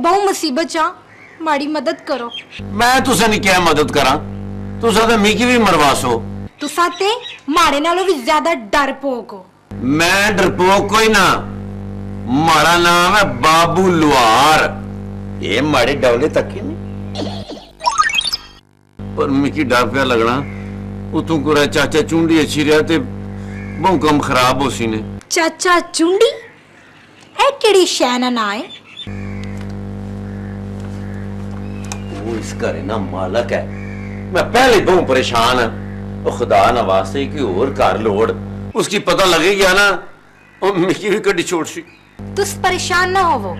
मैं बहु मुसीबत चा, माड़ी मदद करो। मैं तुसा नहीं क्या मदद करा, तुसा तो मिकी भी मरवासो। तुसा ते माड़े नालों भी ज्यादा डरपोक हो। मैं डरपोक कोई ना, माड़ा नाम है बाबू लुहार। ये माड़े डवले तक ही नहीं, पर मिकी डर पे लगना उतों को चाचा चुंडी अच्छी रहा ते बहु कम खराब हो सी ने। चाचा चुंडी ए केड़ी शैना ना है? वो इस घर ना मालक है, मैं पहले बहु परेशान है। वो खुदा ना वास्ते कि और घर लोड़ उसकी पता लगेगी ना, और मिकी भी कड़ी छोड़ सी। तुस परेशान ना होवो,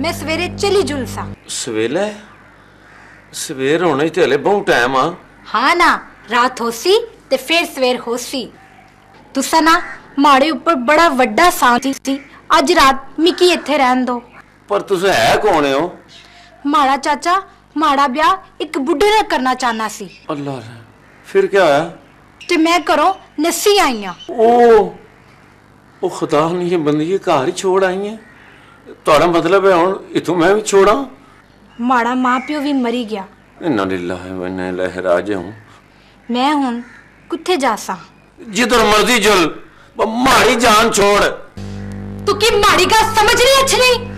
मैं सवेरे चली जुलसा। सवेले सवेर होने ते हले बहु टाइम आ। हाँ ना, रात होसी ते फिर सवेर होसी। तुसा ना माड़े ऊपर बड़ा वड्डा सांची सी, अज रात मिकी इत्थे रहन दो। पर तुस है कौन हो? माड़ा चाचा माड़ा ब्याह एक बुढ़े ने करना चाहना सी। अल्लाह रे, फिर क्या होया? ते मैं घरों नसी आई हां। ओ खुदा ने ये बंदी घर ही छोड़ आई है। तुहाड़ा मतलब है हुण इथों मैं भी छोड़ा? माड़ा मां प्यो भी मरी गया। इन्ना लिल्लाहि व इन्ना इलैहि राजिऊन। मैं हुण कुत्थे जासा? जिधर मर्जी चल, माड़ी जान छोड़। तू की माड़ी का समझ नहीं अच्छी नहीं।